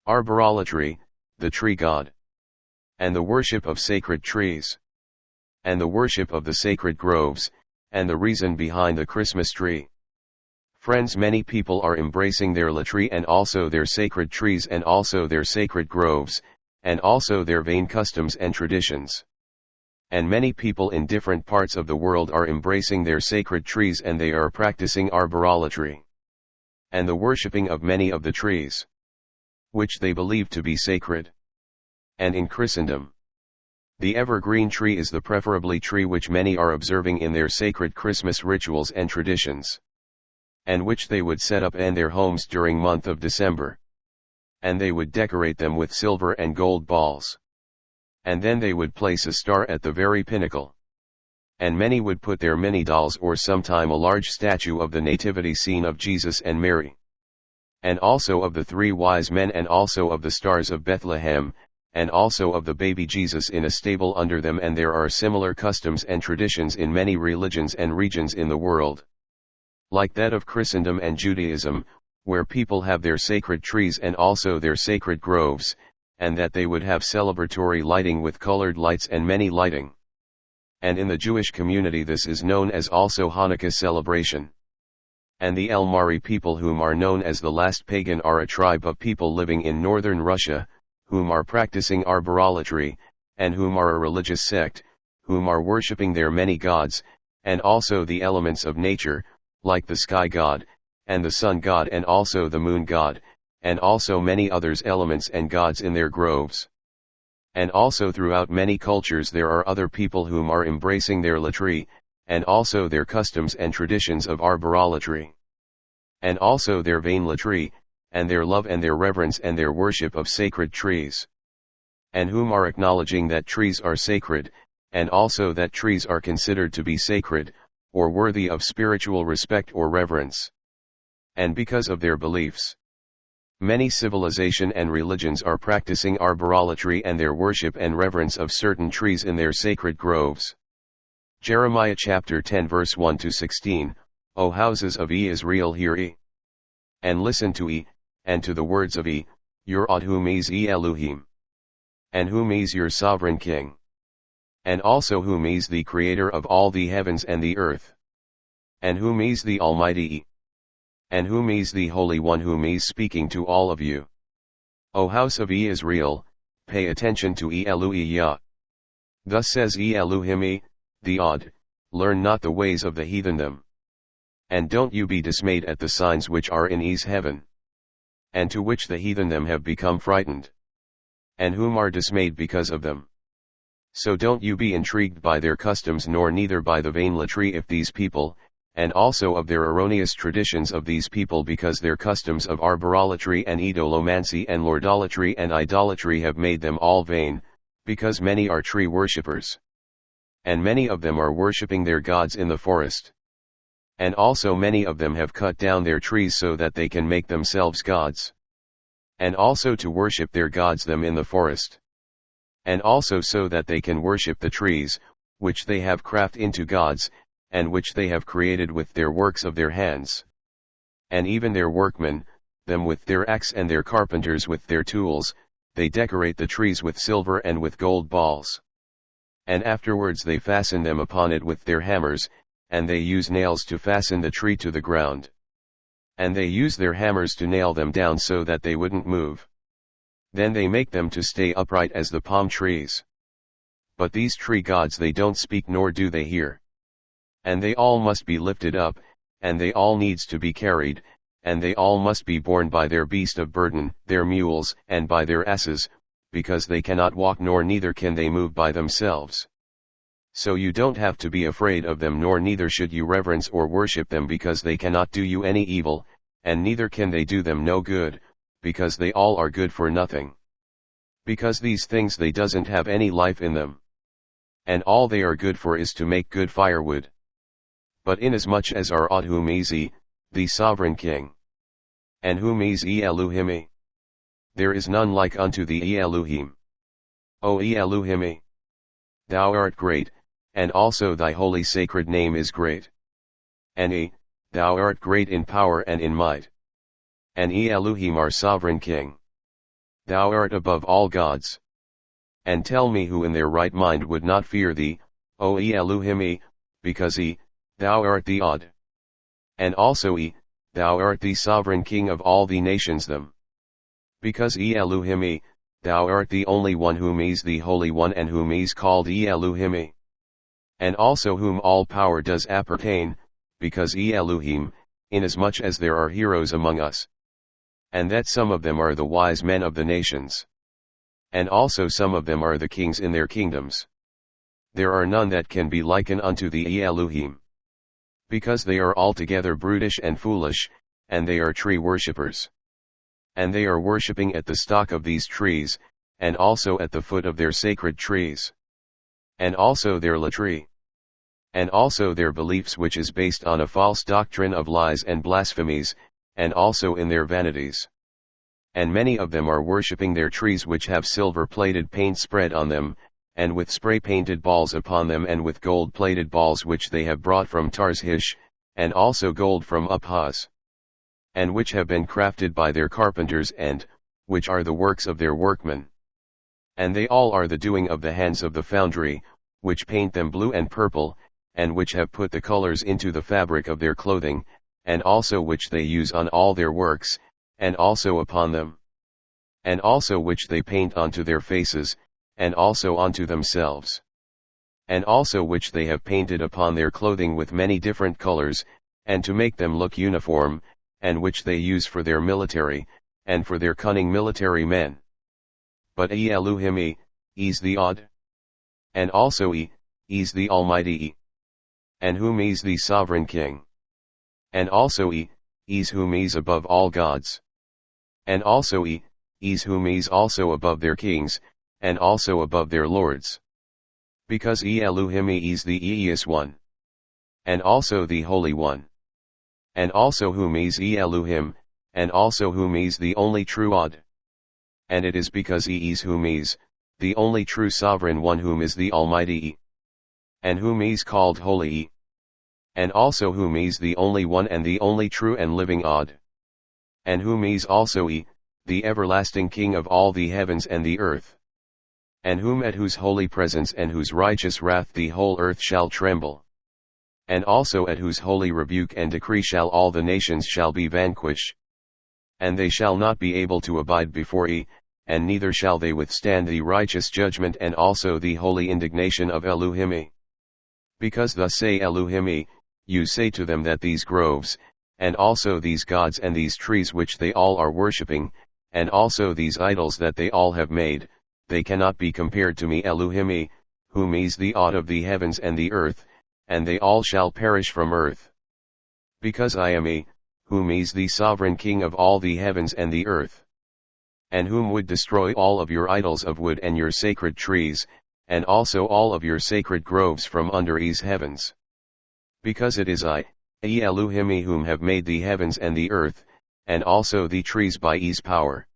Arborolatry, the tree god. And the worship of sacred trees. And the worship of the sacred groves, and the reason behind the Christmas tree. Friends, many people are embracing their latry and also their sacred trees and also their sacred groves, and also their vain customs and traditions. And many people in different parts of the world are embracing their sacred trees and they are practicing arborolatry. And the worshipping of many of the trees, which they believe to be sacred. And in Christendom, the evergreen tree is the preferably tree which many are observing in their sacred Christmas rituals and traditions, and which they would set up in their homes during month of December. And they would decorate them with silver and gold balls. And then they would place a star at the very pinnacle. And many would put their mini dolls or sometime a large statue of the nativity scene of Jesus and Mary. And also of the 3 wise men and also of the stars of Bethlehem, and also of the baby Jesus in a stable under them, and there are similar customs and traditions in many religions and regions in the world, like that of Christendom and Judaism, where people have their sacred trees and also their sacred groves, and that they would have celebratory lighting with colored lights and many lighting. And in the Jewish community this is known as also Hanukkah celebration. And the El Mari people, whom are known as the last pagan, are a tribe of people living in northern Russia, whom are practicing arborolatry, and whom are a religious sect, whom are worshipping their many gods, and also the elements of nature, like the sky god, and the sun god, and also the moon god, and also many others elements and gods in their groves. And also throughout many cultures there are other people whom are embracing their latry, and also their customs and traditions of arborolatry. And also their vain latry, and their love and their reverence and their worship of sacred trees. And whom are acknowledging that trees are sacred, and also that trees are considered to be sacred, or worthy of spiritual respect or reverence. And because of their beliefs, many civilization and religions are practicing arborolatry and their worship and reverence of certain trees in their sacred groves. Jeremiah chapter 10 verse 1 to 16, O houses of Israel, hear ye, and listen to ye, and to the words of ye, your God, whom is Elu'hymn, and whom is your sovereign king, and also whom is the creator of all the heavens and the earth, and whom is the Almighty, and whom is the Holy One, whom is speaking to all of you. O house of Israel, pay attention to Elu'hymn. Thus says Elu'hymn, the odd, learn not the ways of the heathendom. And don't you be dismayed at the signs which are in heaven, and to which the heathendom have become frightened, and whom are dismayed because of them. So don't you be intrigued by their customs, nor neither by the vain latry of these people, and also of their erroneous traditions of these people, because their customs of arborolatry and idolomancy and lordolatry and idolatry have made them all vain, because many are tree worshippers. And many of them are worshipping their gods in the forest. And also many of them have cut down their trees so that they can make themselves gods. And also to worship their gods them in the forest. And also so that they can worship the trees, which they have crafted into gods, and which they have created with their works of their hands. And even their workmen, them with their axe, and their carpenters with their tools, they decorate the trees with silver and with gold balls. And afterwards they fasten them upon it with their hammers, and they use nails to fasten the tree to the ground. And they use their hammers to nail them down so that they wouldn't move. Then they make them to stay upright as the palm trees. But these tree gods, they don't speak nor do they hear. And they all must be lifted up, and they all needs to be carried, and they all must be borne by their beast of burden, their mules, and by their asses, because they cannot walk nor neither can they move by themselves. So you don't have to be afraid of them, nor neither should you reverence or worship them, because they cannot do you any evil, and neither can they do them no good, because they all are good for nothing. Because these things they doesn't have any life in them. And all they are good for is to make good firewood. But inasmuch as our God, whom is the sovereign king, and whom is Elu'hymn, there is none like unto thee, Elu'hymn. O Elu'hymn, thou art great, and also thy holy sacred name is great. And thou art great in power and in might. And Elu'hymn, our sovereign king. thou art above all gods. And tell me who in their right mind would not fear thee, O Elu'hymn, because thou art the odd. And also thou art the sovereign king of all the nations them. Because Elu'hymn, thou art the only one whom is the Holy One and whom is called Elu'hymn. And also whom all power does appertain, because Elu'hymn, inasmuch as there are heroes among us. And that some of them are the wise men of the nations. And also some of them are the kings in their kingdoms. There are none that can be likened unto the Elu'hymn. Because they are altogether brutish and foolish, and they are tree worshippers. And they are worshipping at the stock of these trees, and also at the foot of their sacred trees. And also their latry. And also their beliefs which is based on a false doctrine of lies and blasphemies, and also in their vanities. And many of them are worshipping their trees which have silver-plated paint spread on them, and with spray-painted balls upon them and with gold-plated balls which they have brought from Tarshish, and also gold from Uphaz. And which have been crafted by their carpenters and, which are the works of their workmen. And they all are the doing of the hands of the foundry, which paint them blue and purple, and which have put the colors into the fabric of their clothing, and also which they use on all their works, and also upon them. And also which they paint onto their faces, and also onto themselves. And also which they have painted upon their clothing with many different colors, and to make them look uniform, and which they use for their military, and for their cunning military men. But Elu'hymn, is the odd. And also is the Almighty. And whom is the sovereign king. And also is whom is above all gods. And also is whom is also above their kings, and also above their lords. Because Elu'hymn is the Eous One. And also the Holy One. And also whom is Elu'hymn, and also whom is the only true odd. And it is because is whom is, the only true sovereign one whom is the Almighty. And whom is called Holy. And also whom is the only one and the only true and living odd. And whom is also the everlasting King of all the heavens and the earth. And whom at whose holy presence and whose righteous wrath the whole earth shall tremble. And also at whose holy rebuke and decree shall all the nations shall be vanquished. And they shall not be able to abide before and neither shall they withstand the righteous judgment and also the holy indignation of Elu'hymn. Because thus say Elu'hymn, you say to them that these groves, and also these gods and these trees which they all are worshipping, and also these idols that they all have made, they cannot be compared to me Elu'hymn, whom is the odd of the heavens and the earth, and they all shall perish from earth. Because I am whom is the sovereign King of all the heavens and the earth. And whom would destroy all of your idols of wood and your sacred trees, and also all of your sacred groves from under his heavens. Because it is I, Elu'hymn, whom have made the heavens and the earth, and also the trees by his power.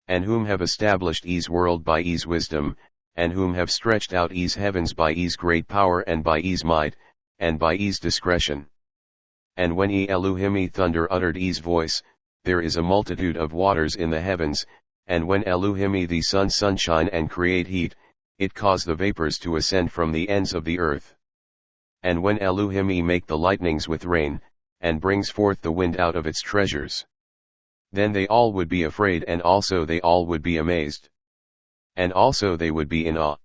And whom have established his world by his wisdom, and whom have stretched out his heavens by his great power and by his might, and by his discretion. And when Elu'hymn thunder uttered his voice, there is a multitude of waters in the heavens, and when Elu'hymn the sun sunshine and create heat, it cause the vapors to ascend from the ends of the earth. And when Elu'hymn make the lightnings with rain, and brings forth the wind out of its treasures, then they all would be afraid and also they all would be amazed. And also they would be in awe.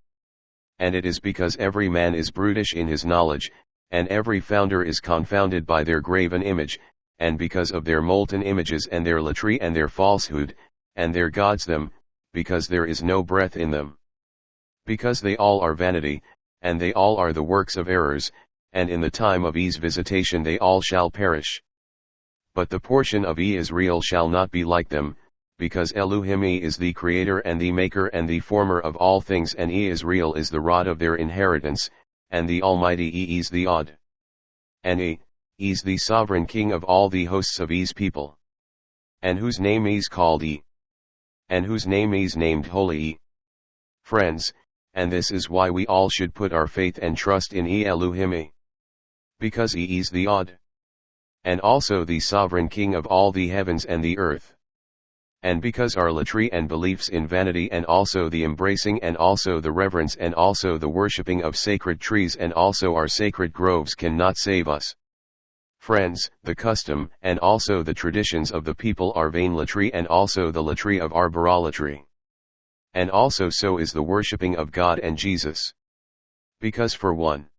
And it is because every man is brutish in his knowledge, and every founder is confounded by their graven image, and because of their molten images and their latry and their falsehood, and their gods them, because there is no breath in them. Because they all are vanity, and they all are the works of errors, and in the time of his visitation they all shall perish. But the portion of Israel shall not be like them, because Elu'hymn is the creator and the maker and the former of all things, and Israel is the rod of their inheritance, and the Almighty is the odd. And is the sovereign King of all the hosts of his people. And whose name is called and whose name is named Holy. Friends, and this is why we all should put our faith and trust in Elu'hymn. Because he is the odd. And also the sovereign King of all the heavens and the earth. And because our latry and beliefs in vanity and also the embracing and also the reverence and also the worshipping of sacred trees and also our sacred groves cannot save us. Friends, the custom and also the traditions of the people are vain latry and also the latry of arborolatry. And also so is the worshipping of God and Jesus. Because for one,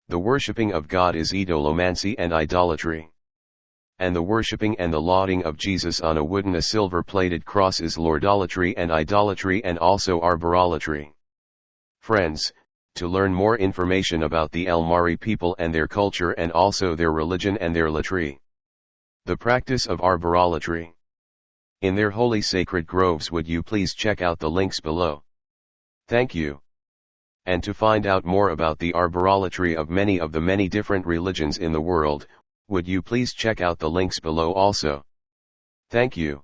the worshipping of God is idolomancy and idolatry. And the worshipping and the lauding of Jesus on a wooden a silver-plated cross is lordolatry and idolatry and also arborolatry. Friends, to learn more information about the El Mari people and their culture and also their religion and their latry, the practice of arborolatry in their holy sacred groves, would you please check out the links below. Thank you. And to find out more about the arborolatry of the many different religions in the world, would you please check out the links below also. Thank you.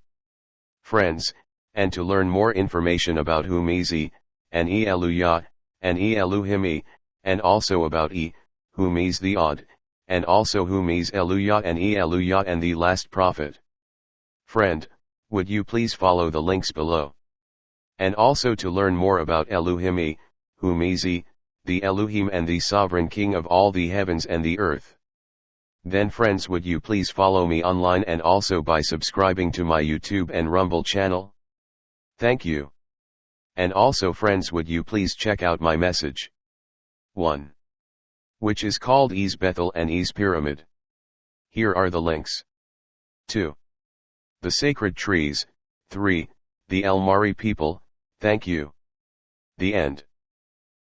Friends, and to learn more information about Humizi, and Elu'hymn, and Elu'hymn, and also about Humiz the Odd, and also Humiz Elu'hymn and Elu'hymn and the Last Prophet. Friend, would you please follow the links below. And also to learn more about Elu'hymn, Humizi, the Elu'hymn and the Sovereign King of all the heavens and the earth. Then friends, would you please follow me online and also by subscribing to my YouTube and Rumble channel? Thank you. And also friends, would you please check out my message 1, which is called Ease Bethel and Ease Pyramid. Here are the links. 2, the sacred trees. 3, the El Mari people. Thank you. The end.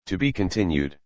To be continued.